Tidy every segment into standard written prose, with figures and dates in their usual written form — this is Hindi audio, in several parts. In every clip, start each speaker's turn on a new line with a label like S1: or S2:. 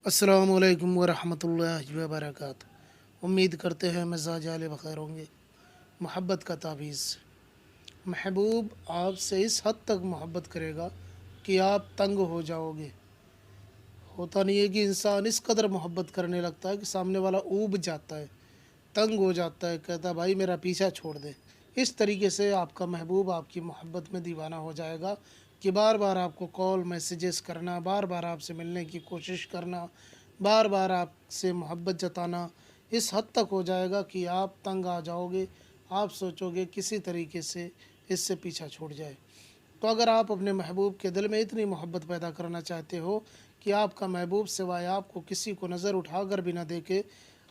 S1: अस्सलामुअलैकुम वरहमतुल्लाहि वबरकातुहू। उम्मीद करते हैं मिजाज आले बखैर होंगे। मोहब्बत का तावीज़। महबूब आपसे इस हद तक मोहब्बत करेगा कि आप तंग हो जाओगे। होता नहीं है कि इंसान इस कदर मोहब्बत करने लगता है कि सामने वाला ऊब जाता है, तंग हो जाता है, कहता है भाई मेरा पीछा छोड़ दे। इस तरीके से आपका महबूब आपकी मोहब्बत में दीवाना हो जाएगा कि बार बार आपको कॉल मैसेजेस करना, बार बार आपसे मिलने की कोशिश करना, बार बार आपसे मोहब्बत जताना इस हद तक हो जाएगा कि आप तंग आ जाओगे। आप सोचोगे किसी तरीके से इससे पीछा छूट जाए। तो अगर आप अपने महबूब के दिल में इतनी मोहब्बत पैदा करना चाहते हो कि आपका महबूब सिवाय आपको किसी को नज़र उठाकर भी ना देखे,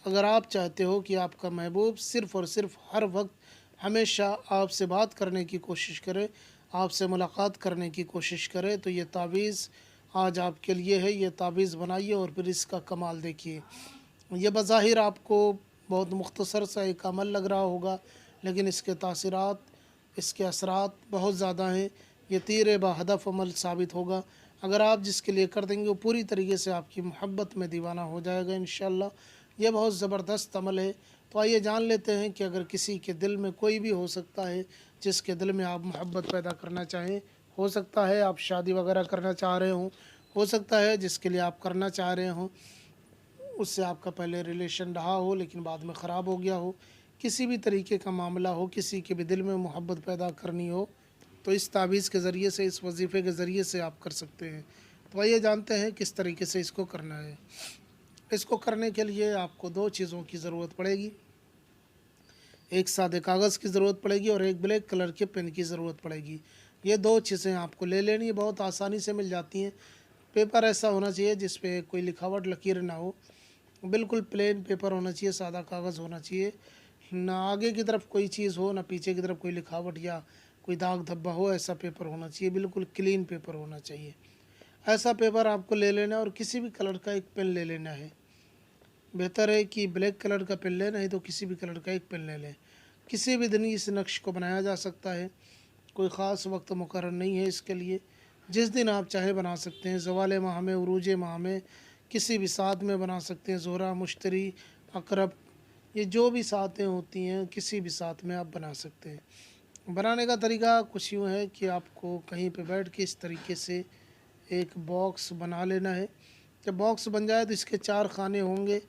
S1: अगर आप चाहते हो कि आपका महबूब सिर्फ़ और सिर्फ हर वक्त हमेशा आपसे बात करने की कोशिश करे, आपसे मुलाकात करने की कोशिश करे, तो ये तावीज़ आज आपके लिए है। ये तावीज़ बनाइए और फिर इसका कमाल देखिए। ये बज़ाहिर आपको बहुत मुख्तसर सा एक अमल लग रहा होगा, लेकिन इसके तासीरात, इसके असरात बहुत ज़्यादा हैं। ये तीर बाहदफ़ अमल साबित होगा। अगर आप जिसके लिए कर देंगे वो पूरी तरीके से आपकी मोहब्बत में दीवाना हो जाएगा इंशाअल्लाह। ये बहुत ज़बरदस्त अमल है। तो आइए जान लेते हैं कि अगर किसी के दिल में कोई भी हो सकता है जिसके दिल में आप मोहब्बत पैदा करना चाहें। हो सकता है आप शादी वगैरह करना चाह रहे हों, हो सकता है जिसके लिए आप करना चाह रहे हों उससे आपका पहले रिलेशन रहा हो लेकिन बाद में ख़राब हो गया हो। किसी भी तरीके का मामला हो, किसी के भी दिल में मोहब्बत पैदा करनी हो, तो इस तावीज़ के ज़रिए से, इस वजीफ़े के ज़रिए से आप कर सकते हैं। तो आइए जानते हैं किस तरीके से इसको करना है। इसको करने के लिए आपको दो चीज़ों की ज़रूरत पड़ेगी। एक सादे कागज़ की ज़रूरत पड़ेगी और एक ब्लैक कलर के पेन की ज़रूरत पड़ेगी। ये दो चीज़ें आपको ले लेनी है, बहुत आसानी से मिल जाती हैं। पेपर ऐसा होना चाहिए जिस पे कोई लिखावट लकीर ना हो, बिल्कुल प्लेन पेपर होना चाहिए, सादा कागज़ होना चाहिए। ना आगे की तरफ कोई चीज़ हो, ना पीछे की तरफ कोई लिखावट या कोई दाग धब्बा हो, ऐसा पेपर होना चाहिए। बिल्कुल क्लीन पेपर होना चाहिए। ऐसा पेपर आपको ले लेना है और किसी भी कलर का एक पेन ले लेना है। बेहतर है कि ब्लैक कलर का पेन लें, नहीं तो किसी भी कलर का एक पेन ले लें। किसी भी दिन इस नक्श को बनाया जा सकता है, कोई ख़ास वक्त मुकर्रर नहीं है इसके लिए। जिस दिन आप चाहे बना सकते हैं। ज़वाल माह में, उरूज माह में, किसी भी साथ में बना सकते हैं। ज़ोहरा, मुश्तरी, अकरब, ये जो भी सातें होती हैं किसी भी साथ में आप बना सकते हैं। बनाने का तरीका कुछ यूँ है कि आपको कहीं पे बैठ के इस तरीके से एक बॉक्स बना लेना है। जब बॉक्स बन जाए तो इसके 4 खाने होंगे।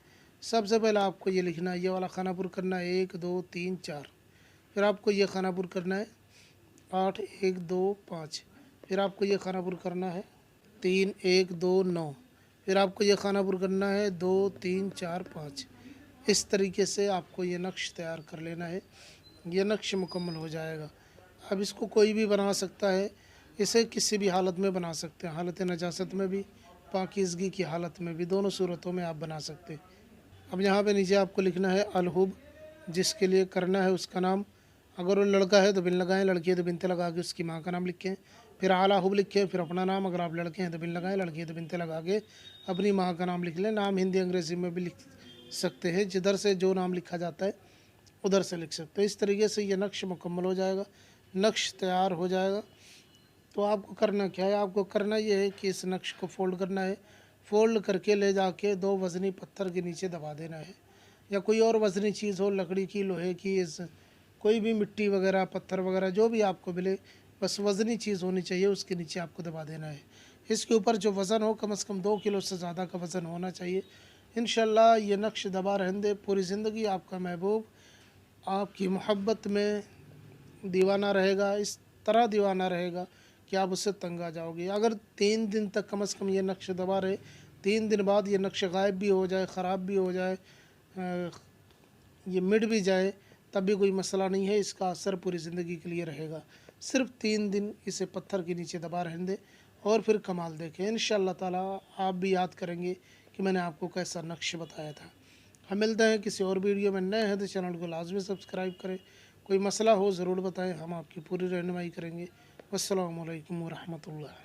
S1: सबसे पहले आपको ये लिखना है, ये वाला खाना पुर करना है 1 2 3 4। फिर आपको ये खाना पुर करना है 8 1 2 5। फिर आपको ये खाना पुर करना है 3 1 2 9। फिर आपको ये खाना पुर करना है 2 3 4 5। इस तरीके से आपको ये नक्श तैयार कर लेना है। ये नक्श मुकम्मल हो जाएगा। अब इसको कोई भी बना सकता है। इसे किसी भी हालत में बना सकते हैं, हालत नजासत में भी, पाकीज़गी की हालत में भी, दोनों सूरतों में आप बना सकते हैं। अब यहाँ पे नीचे आपको लिखना है अलहुब, जिसके लिए करना है उसका नाम। अगर वो लड़का है तो बिन लगाएं, लड़की है तो बिनते लगा के उसकी माँ का नाम लिखें। फिर आला हुब लिखें, फिर अपना नाम। अगर आप लड़के हैं तो बिन लगाएं, लड़की है तो बिनते लगा के अपनी माँ का नाम लिख लें। नाम हिंदी अंग्रेज़ी में भी लिख सकते हैं, जिधर से जो नाम लिखा जाता है उधर से लिख सकते हैं। इस तरीके से ये नक्श मुकम्मल हो जाएगा, नक्श तैयार हो जाएगा। तो आपको करना क्या है, आपको करना ये है कि इस नक्श को फ़ोल्ड करना है। फ़ोल्ड करके ले जाके दो वज़नी पत्थर के नीचे दबा देना है, या कोई और वज़नी चीज़ हो, लकड़ी की, लोहे की, इस कोई भी मिट्टी वगैरह, पत्थर वगैरह जो भी आपको मिले, बस वज़नी चीज़ होनी चाहिए, उसके नीचे आपको दबा देना है। इसके ऊपर जो वज़न हो कम से कम 2 किलो से ज़्यादा का वज़न होना चाहिए। इंशाअल्लाह ये नक्श दबा रहने दे, पूरी ज़िंदगी आपका महबूब आपकी मोहब्बत में दीवाना रहेगा। इस तरह दीवाना रहेगा कि आप उससे तंग आ जाओगे। अगर 3 दिन तक कम से कम ये नक्श दबा रहे, 3 दिन बाद ये नक्श गायब भी हो जाए, ख़राब भी हो जाए, ये मिट भी जाए, तब भी कोई मसला नहीं है। इसका असर पूरी ज़िंदगी के लिए रहेगा। सिर्फ 3 दिन इसे पत्थर के नीचे दबा रहने दें और फिर कमाल देखें। इंशाअल्लाह ताला आप भी याद करेंगे कि मैंने आपको कैसा नक्श बताया था। हम मिलते हैं किसी और वीडियो में। नए हैं तो चैनल को लाजमी सब्सक्राइब करें। कोई मसला हो ज़रूर बताएं, हम आपकी पूरी रहनुमाई करेंगे। वस्सलामु अलैकुम वरहमतुल्लाह।